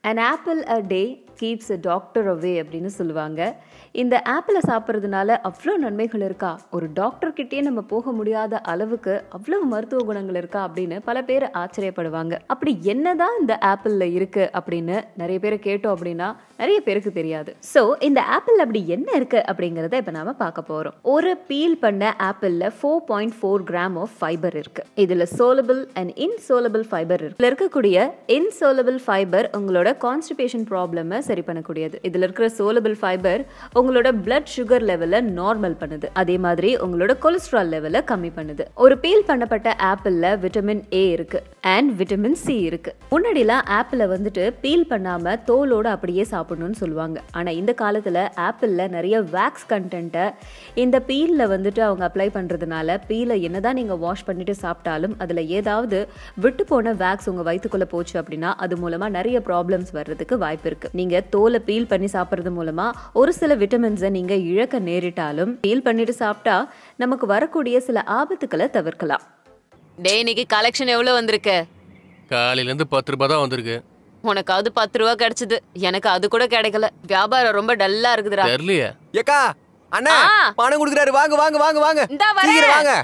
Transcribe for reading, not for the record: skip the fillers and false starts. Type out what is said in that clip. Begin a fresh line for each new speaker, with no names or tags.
An apple a day keeps a doctor away அப்படின்னு சொல்லுவாங்க. இந்த ஆப்பிளை சாப்பிட்றதுனால அவ்வளோ நன்மைகள் இருக்கா, ஒரு டாக்டர் கிட்டே நம்ம போக முடியாத அளவுக்கு அவ்வளவு மருத்துவ குணங்கள் இருக்கா அப்படின்னு பல பேர் ஆச்சரியப்படுவாங்க. அப்படி என்னதான் இந்த ஆப்பிள்ல இருக்கு அப்படின்னு நிறைய பேர் கேட்டோம் அப்படின்னா நிறைய பேருக்கு தெரியாது. ஸோ இந்த ஆப்பிள் அப்படி என்ன இருக்கு அப்படிங்கிறத இப்போ நாம பார்க்க போறோம். ஒரு பீல் பண்ண ஆப்பிள்ல 4.4 கிராம் ஆஃப் ஃபைபர் இருக்கு. இதுல சோலபிள் அண்ட் இன்சோலபிள் ஃபைபர் இருக்கு. இதுல இருக்கக்கூடிய இன்சோலபிள் ஃபைபர் உங்களோட கான்ஸ்டிபேஷன் ப்ராப்ளம் சரி பண்ணக்கூடியது. இதுல இருக்கிற சோலபிள் ஃபைபர் உங்களோட பிளட் சுகர் லெவலை நார்மல் பண்ணுது. அதே மாதிரி உங்களோட கொலஸ்ட்ரால் லெவலை கம்மி பண்ணுது. ஒரு பீல் பண்ணப்பட்ட ஆப்பிள்ல விட்டமின் ஏ இருக்கு அண்ட் விட்டமின் சி இருக்கு. முன்னாடிலாம் ஆப்பிளை வந்துட்டு பீல் பண்ணாம தோலோட அப்படியே சாப்பிடணும்னு சொல்லுவாங்க. ஆனா இந்த காலத்துல ஆப்பிள்ல நிறைய வேக்ஸ் கண்டென்ட்டை இந்த பீல்ல வந்துட்டு அவங்க அப்ளை பண்றதுனால பீலை என்னதான் நீங்க வாஷ் பண்ணிட்டு சாப்பிட்டாலும் அதுல ஏதாவது விட்டு போன வேக்ஸ் உங்க வயிற்றுக்குள்ள போச்சு அப்படின்னா அது மூலமா நிறைய ப்ராப்ளம்ஸ் வர்றதுக்கு வாய்ப்பு இருக்கு. நீங்க தோலை பீல் பண்ணி சாப்பிட்றது மூலமா ஒரு சில விட்டமின்ஸை நீங்க இழக்க நேரிட்டாலும் பீல் பண்ணிட்டு சாப்பிட்டா நமக்கு வரக்கூடிய சில ஆபத்துக்களை தவிர்க்கலாம். டேய், இன்னைக்கு கலெக்ஷன் எவ்வளவு வந்திருக்கு?
காலையில இருந்து 10 ரூபாய் தான் வந்திருக்கு.
உனக்காவது 10 ரூபா கிடைச்சது, எனக்கு அது கூட கிடைக்கல. வியாபாரம் ரொம்ப டல்லா இருக்குதுடா.
தெரியலையே.
ஏக்கா, அண்ணா பணம் கொடுக்குறாரு, வாங்க வாங்க வாங்க வாங்க,
இந்தா வரேன்.
வாங்க.